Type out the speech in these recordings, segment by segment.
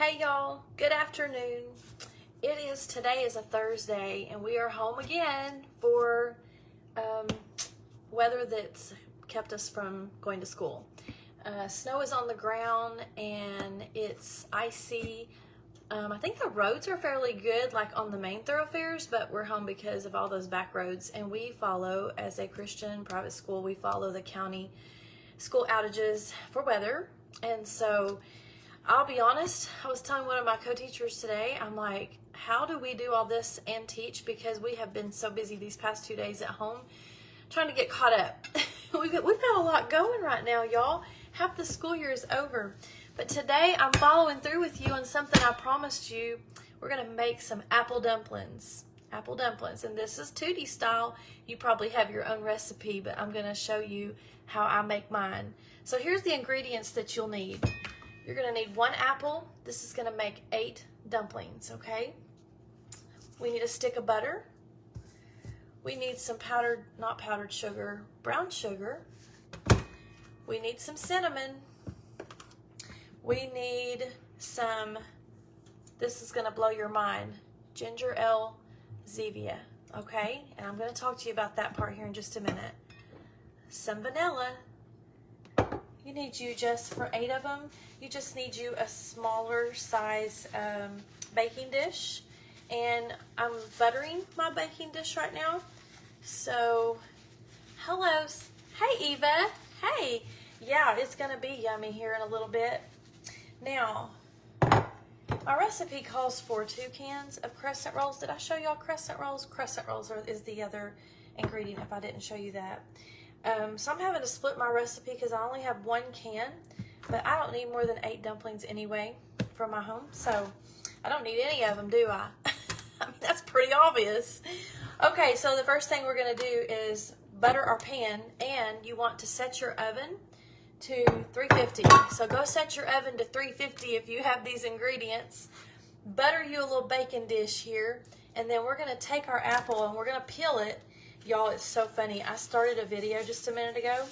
Hey y'all, good afternoon. Today is a Thursday and we are home again for weather that's kept us from going to school. Snow is on the ground and it's icy. I think the roads are fairly good, like on the main thoroughfares, but we're home because of all those back roads. And we follow, as a Christian private school, we follow the county school outages for weather. And so I'll be honest, I was telling one of my co-teachers today, I'm like, how do we do all this and teach? Because we have been so busy these past 2 days at home trying to get caught up. We've got a lot going right now, y'all. Half the school year is over. But today I'm following through with you on something I promised you. We're going to make some apple dumplings. Apple dumplings. And this is Tootie style. You probably have your own recipe, but I'm going to show you how I make mine. So here's the ingredients that you'll need. You're going to need 1 apple. This is going to make 8 dumplings, okay? We need a stick of butter. We need some powdered, not powdered sugar, brown sugar. We need some cinnamon. We need some, this is going to blow your mind, ginger ale Zevia, okay? And I'm going to talk to you about that part here in just a minute. Some vanilla. You need just for 8 of them, you just need you a smaller size baking dish. And I'm buttering my baking dish right now. So, hello. Hey, Eva. Hey. Yeah, it's going to be yummy here in a little bit. Now, my recipe calls for 2 cans of crescent rolls. Did I show y'all crescent rolls? Crescent rolls is the other ingredient if I didn't show you that. So I'm having to split my recipe because I only have 1 can, but I don't need more than 8 dumplings anyway for my home, so I don't need any of them, do I? I mean, that's pretty obvious. Okay, so the first thing we're going to do is butter our pan, and you want to set your oven to 350. So go set your oven to 350 if you have these ingredients. Butter you a little baking dish here, and then we're going to take our apple and we're going to peel it. Y'all, it's so funny. I started a video just a minute ago,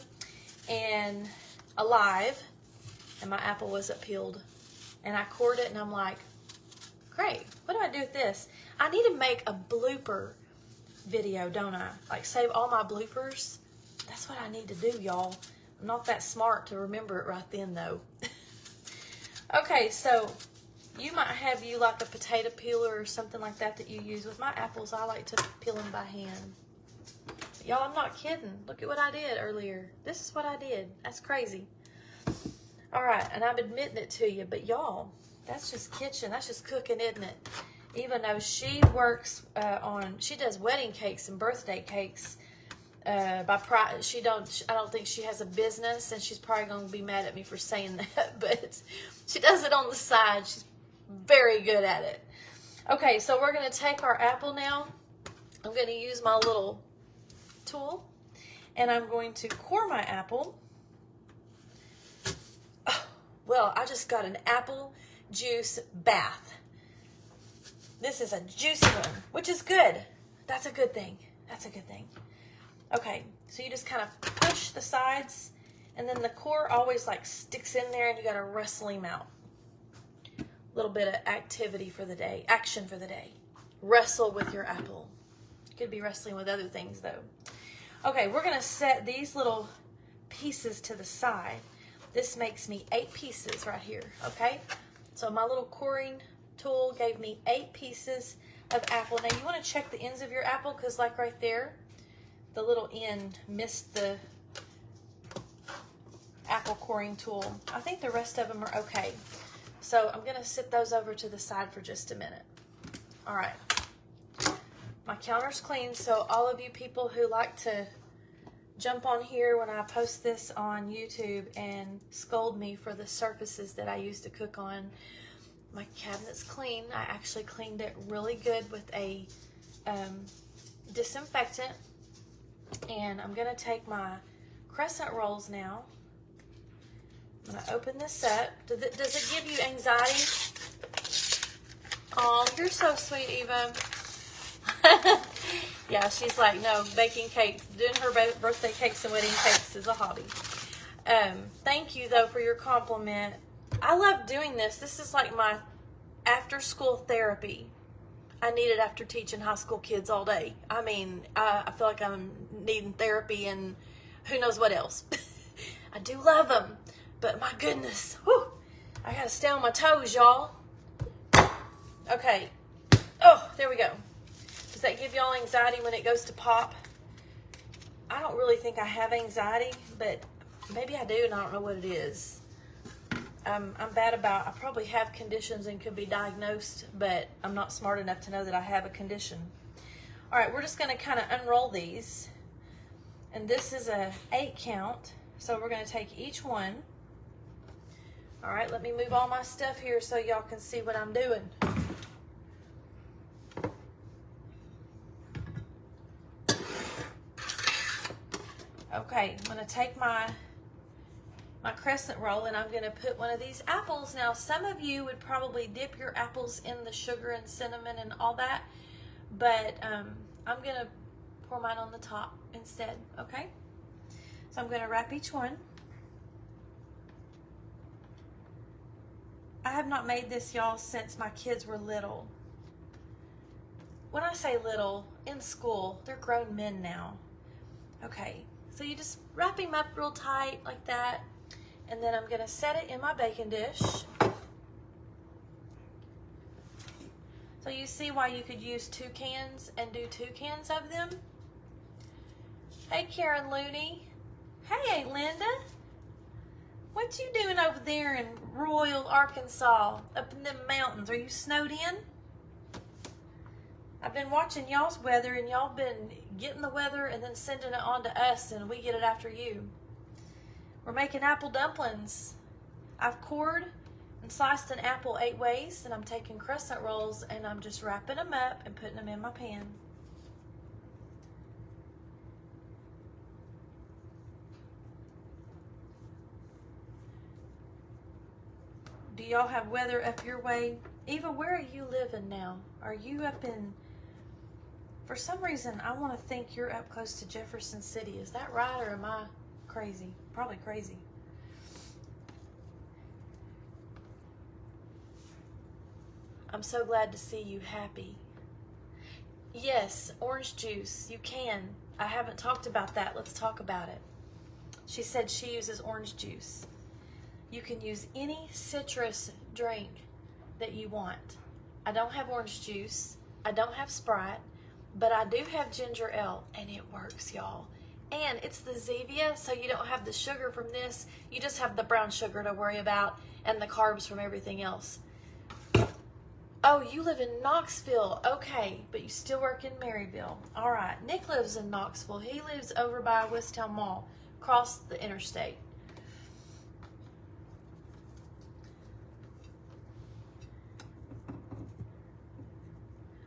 and live, and my apple wasn't peeled. And I cored it, and I'm like, great, what do I do with this? I need to make a blooper video, don't I? Like, save all my bloopers. That's what I need to do, y'all. I'm not that smart to remember it right then, though. Okay, so you might have like a potato peeler or something like that you use. With my apples, I like to peel them by hand. Y'all, I'm not kidding. Look at what I did earlier. This is what I did. That's crazy. All right, and I'm admitting it to you, but y'all, that's just kitchen. That's just cooking, isn't it? Even though she works she does wedding cakes and birthday cakes. I don't think she has a business, and she's probably going to be mad at me for saying that, but she does it on the side. She's very good at it. Okay, so we're going to take our apple now. I'm going to use my little tool, and I'm going to core my apple. Oh, well, I just got an apple juice bath. This is a juicy one, which is good. That's a good thing. That's a good thing. Okay, so you just kind of push the sides, and then the core always like sticks in there, and you got to wrestle him out. A little bit of activity for the day, action for the day. Wrestle with your apple. You could be wrestling with other things though. Okay, we're going to set these little pieces to the side. This makes me 8 pieces right here, okay? So my little coring tool gave me 8 pieces of apple. Now you want to check the ends of your apple, because like right there, the little end missed the apple coring tool. I think the rest of them are okay. So I'm going to sit those over to the side for just a minute. All right. My counter's clean, so all of you people who like to jump on here when I post this on YouTube and scold me for the surfaces that I use to cook on, my cabinet's clean. I actually cleaned it really good with a disinfectant. And I'm going to take my crescent rolls now. I'm going to open this up. Does it give you anxiety? Oh, you're so sweet, Eva. Yeah, she's like, no, baking cakes, doing her birthday cakes and wedding cakes is a hobby. Thank you, though, for your compliment. I love doing this. This is like my after school therapy I need it after teaching high school kids all day. I mean, I feel like I'm needing therapy and who knows what else. I do love them, but my goodness, whew, I gotta stay on my toes, y'all. Okay. Oh, there we go. Does that give y'all anxiety when it goes to pop? I don't really think I have anxiety, but maybe I do and I don't know what it is. I'm bad about, I probably have conditions and could be diagnosed, but I'm not smart enough to know that I have a condition. All right, we're just going to kind of unroll these. And this is a 8 count, so we're going to take each one. All right, let me move all my stuff here so y'all can see what I'm doing. Okay, I'm going to take my crescent roll and I'm going to put one of these apples. Now, some of you would probably dip your apples in the sugar and cinnamon and all that, but I'm going to pour mine on the top instead, okay? So I'm going to wrap each one. I have not made this, y'all, since my kids were little. When I say little, in school, they're grown men now. Okay, so you just wrap him up real tight like that. And then I'm going to set it in my baking dish. So you see why you could use 2 cans and do 2 cans of them? Hey, Karen Looney. Hey, Aunt Linda. What you doing over there in Royal, Arkansas, up in the mountains? Are you snowed in? I've been watching y'all's weather, and y'all been getting the weather and then sending it on to us, and we get it after you. We're making apple dumplings. I've cored and sliced an apple 8 ways, and I'm taking crescent rolls and I'm just wrapping them up and putting them in my pan. Do y'all have weather up your way? Eva, where are you living now? Are you up in, for some reason, I want to think you're up close to Jefferson City. Is that right, or am I crazy? Probably crazy. I'm so glad to see you happy. Yes, orange juice, you can. I haven't talked about that. Let's talk about it. She said she uses orange juice. You can use any citrus drink that you want. I don't have orange juice. I don't have Sprite, but I do have ginger ale, and it works, y'all. And it's the Zevia, so you don't have the sugar from this. You just have the brown sugar to worry about and the carbs from everything else. Oh, you live in Knoxville. Okay, but you still work in Maryville. All right, Nick lives in Knoxville. He lives over by Westtown Mall, across the interstate.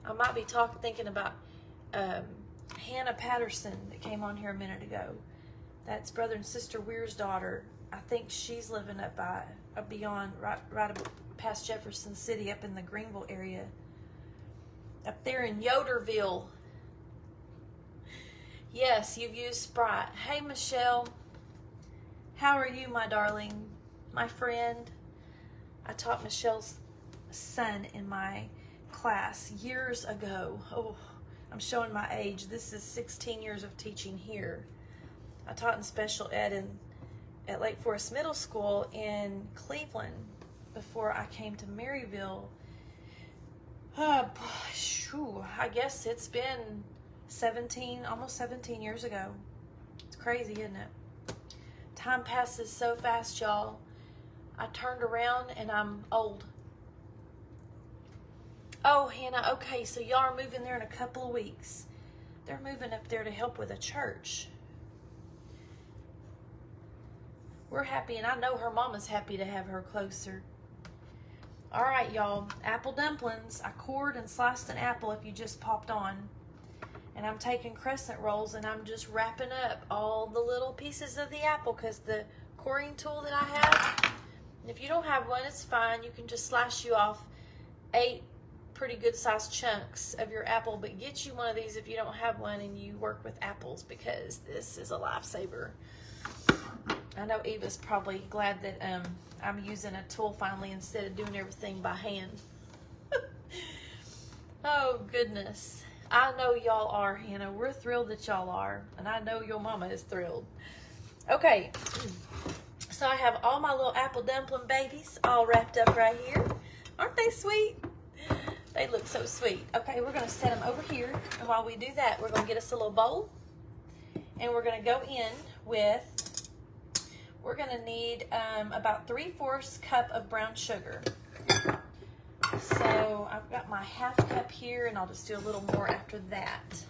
I might be thinking about Hannah Patterson that came on here a minute ago. That's brother and sister Weir's daughter. I think she's living up beyond, right past Jefferson City, up in the Greenville area. Up there in Yoderville. Yes, you've used Sprite. Hey, Michelle. How are you, my darling? My friend. I taught Michelle's son in my class years ago. Oh, I'm showing my age. This is 16 years of teaching here. I taught in special ed at Lake Forest Middle School in Cleveland before I came to Maryville. I guess it's been almost 17 years ago. It's crazy, isn't it? Time passes so fast, y'all. I turned around and I'm old. Oh, Hannah, okay, so y'all are moving there in a couple of weeks. They're moving up there to help with a church. We're happy, and I know her mama's happy to have her closer. All right, y'all, apple dumplings. I cored and sliced an apple if you just popped on. And I'm taking crescent rolls, and I'm just wrapping up all the little pieces of the apple because the coring tool that I have, if you don't have one, it's fine. You can just slice you off 8 pretty good sized chunks of your apple, but get you one of these if you don't have one and you work with apples, because this is a lifesaver. I know Eva's probably glad that I'm using a tool finally instead of doing everything by hand. Oh, goodness. I know y'all are, Hannah. We're thrilled that y'all are. And I know your mama is thrilled. Okay. So I have all my little apple dumpling babies all wrapped up right here. Aren't they sweet? They look so sweet. Okay, we're going to set them over here. And while we do that, we're going to get us a little bowl. And we're going to go in with, we're going to need about 3/4 cup of brown sugar. So I've got my 1/2 cup here, and I'll just do a little more after that.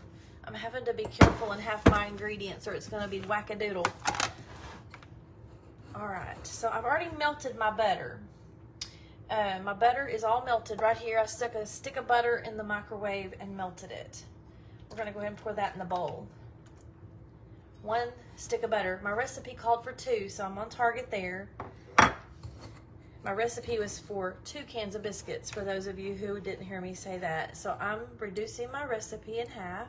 I'm having to be careful and have my ingredients or it's going to be wackadoodle. All right, so I've already melted my butter. My butter is all melted right here. I stuck a stick of butter in the microwave and melted it. We're going to go ahead and pour that in the bowl. 1 stick of butter. My recipe called for 2, so I'm on target there. My recipe was for 2 cans of biscuits, for those of you who didn't hear me say that. So I'm reducing my recipe in half.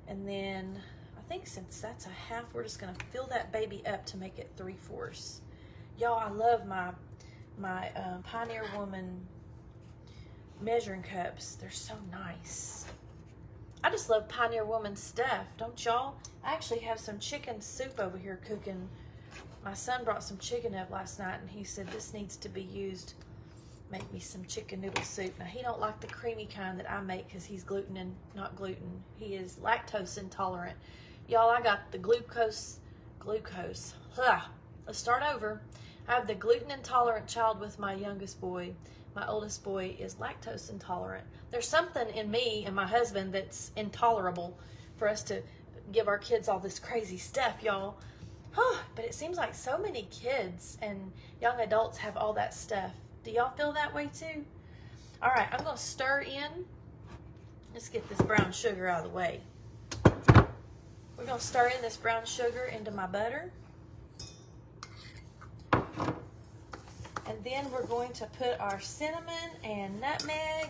And then, I think since that's a half, we're just gonna fill that baby up to make it 3/4. Y'all, I love my Pioneer Woman measuring cups. They're so nice. I just love Pioneer Woman stuff, don't y'all? I actually have some chicken soup over here cooking. My son brought some chicken up last night and he said this needs to be used. Make me some chicken noodle soup. Now he don't like the creamy kind that I make because he's not gluten. He is lactose intolerant. Y'all, I got the glucose. Let's start over. I have the gluten intolerant child with my youngest boy. My oldest boy is lactose intolerant. There's something in me and my husband that's intolerable for us to give our kids all this crazy stuff, y'all. But it seems like so many kids and young adults have all that stuff. Do y'all feel that way too? All right, I'm gonna stir in. Let's get this brown sugar out of the way. We're gonna stir in this brown sugar into my butter. And then we're going to put our cinnamon and nutmeg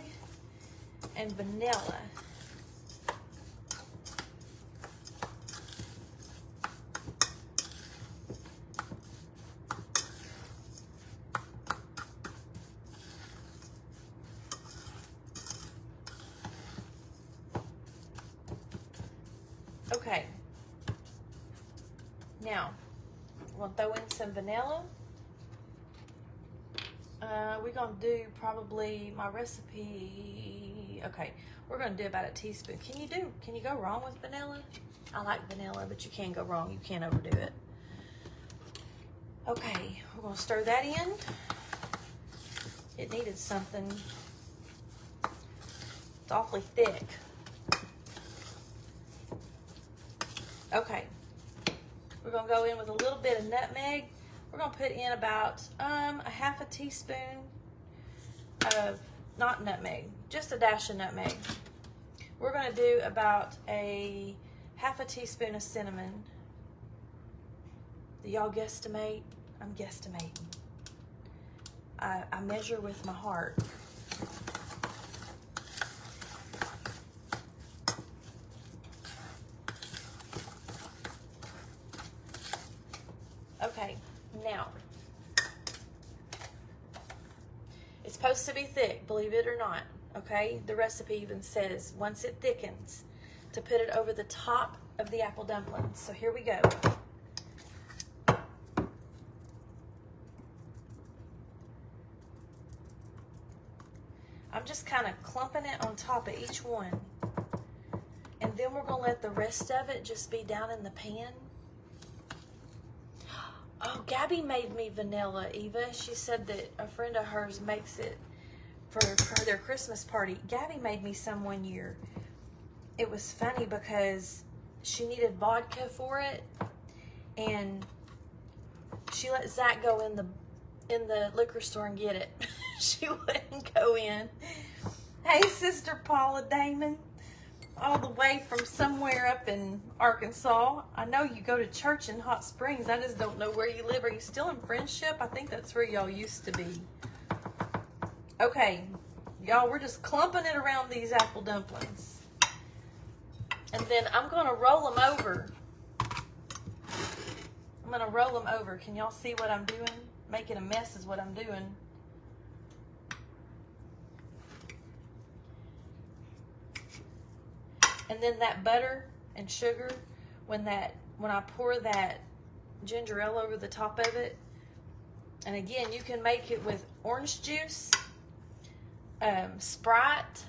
and vanilla. Okay, now we're going to throw in some vanilla. We're going to do probably my recipe. Okay, we're going to do about a teaspoon. Can you go wrong with vanilla? I like vanilla, but you can go wrong. You can't overdo it. Okay, we're going to stir that in. It needed something. It's awfully thick. Okay, we're going to go in with a little bit of nutmeg. We're going to put in about a 1/2 teaspoon of, not nutmeg, just a dash of nutmeg. We're going to do about a 1/2 teaspoon of cinnamon. Do y'all guesstimate? I'm guesstimating. I measure with my heart. Okay, now, it's supposed to be thick, believe it or not, okay? The recipe even says once it thickens to put it over the top of the apple dumplings. So here we go. I'm just kind of clumping it on top of each one. And then we're going to let the rest of it just be down in the pan. Oh, Gabby made me vanilla, Eva. She said that a friend of hers makes it for their Christmas party. Gabby made me some one year. It was funny because she needed vodka for it, and she let Zach go in the liquor store and get it. She wouldn't go in. Hey, Sister Paula Damon, all the way from somewhere up in Arkansas. I know you go to church in Hot Springs. I just don't know where you live. Are you still in Friendship? I think that's where y'all used to be. Okay, y'all, we're just clumping it around these apple dumplings. And then I'm going to roll them over. I'm going to roll them over. Can y'all see what I'm doing? Making a mess is what I'm doing. And then that butter and sugar, when I pour that ginger ale over the top of it, and again, you can make it with orange juice, Sprite,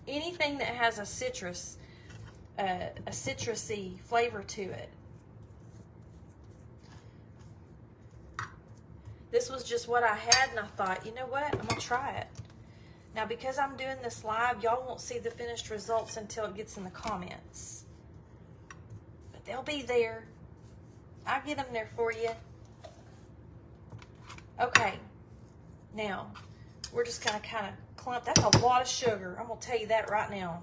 anything that has a citrusy flavor to it. This was just what I had, and I thought, you know what, I'm gonna try it. Now, because I'm doing this live, y'all won't see the finished results until it gets in the comments. But they'll be there. I'll get them there for you. Okay, now, we're just gonna kind of clump. That's a lot of sugar. I'm gonna tell you that right now.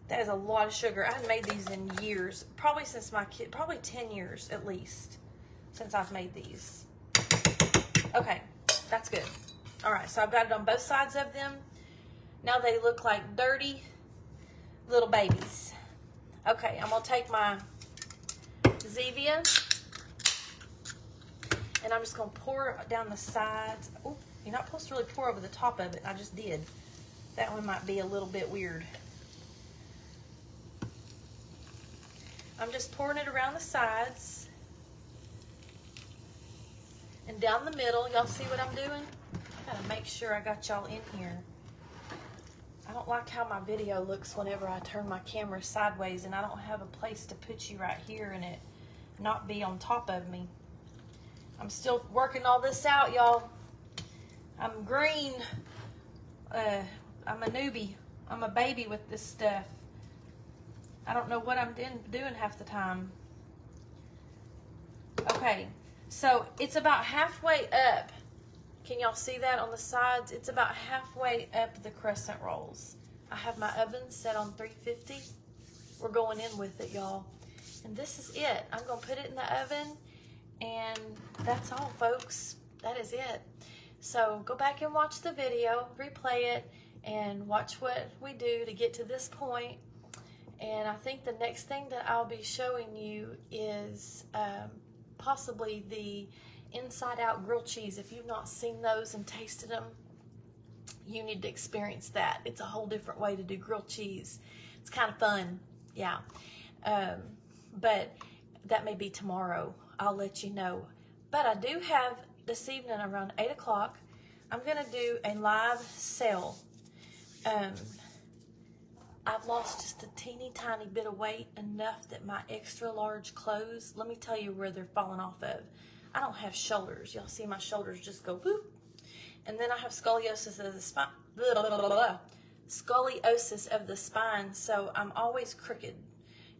That is a lot of sugar. I haven't made these in years. Probably since my kid, probably 10 years at least, since I've made these. Okay, that's good. All right, so I've got it on both sides of them. Now they look like dirty little babies. Okay, I'm gonna take my Zevia, and I'm just gonna pour down the sides. Oh, you're not supposed to really pour over the top of it. I just did. That one might be a little bit weird. I'm just pouring it around the sides and down the middle. Y'all see what I'm doing? I gotta make sure I got y'all in here. I don't like how my video looks whenever I turn my camera sideways, and I don't have a place to put you right here and it not be on top of me. I'm still working all this out, y'all. I'm green. I'm a newbie. I'm a baby with this stuff. I don't know what I'm doing half the time. Okay, so it's about halfway up. Can y'all see that on the sides? It's about halfway up the crescent rolls. I have my oven set on 350. We're going in with it, y'all. And this is it. I'm gonna put it in the oven, and that's all, folks. That is it. So go back and watch the video, replay it, and watch what we do to get to this point. And I think the next thing that I'll be showing you is possibly the inside out grilled cheese. If you've not seen those and tasted them, you need to experience that. It's a whole different way to do grilled cheese. It's kind of fun, yeah. But that may be tomorrow. I'll let you know. But I do have this evening around 8 o'clock, I'm gonna do a live sale. I've lost just a teeny tiny bit of weight, enough that my extra large clothes, let me tell you where they're falling off of. I don't have shoulders. Y'all see my shoulders just go whoop. And then I have scoliosis of the spine. Scoliosis of the spine, so I'm always crooked.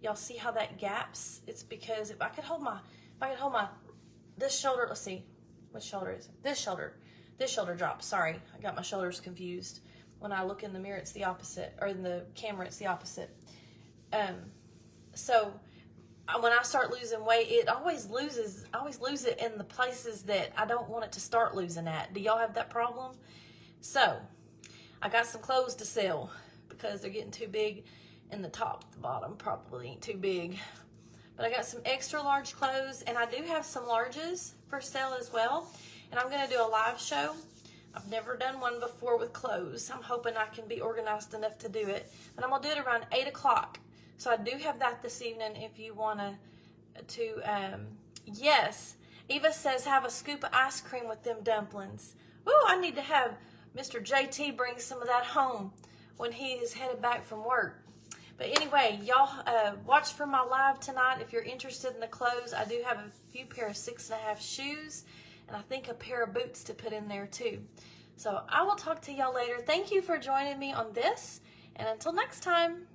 Y'all see how that gaps? It's because if I could hold my, this shoulder, let's see, which shoulder is it? This shoulder drops. Sorry, I got my shoulders confused. When I look in the mirror, it's the opposite, or in the camera, it's the opposite. So when I start losing weight, I always lose it in the places that I don't want it to start losing at. Do y'all have that problem? So I got some clothes to sell because they're getting too big, and the top, the bottom probably ain't too big. But I got some extra large clothes, and I do have some larges for sale as well. And I'm gonna do a live show. I've never done one before with clothes. I'm hoping I can be organized enough to do it. But I'm gonna do it around 8 o'clock. So I do have that this evening if you wanna yes. Eva says, have a scoop of ice cream with them dumplings. Ooh, I need to have Mr. JT bring some of that home when he is headed back from work. But anyway, y'all watch for my live tonight if you're interested in the clothes. I do have a few pair of 6.5 shoes, and I think a pair of boots to put in there too. So I will talk to y'all later. Thank you for joining me on this, and until next time.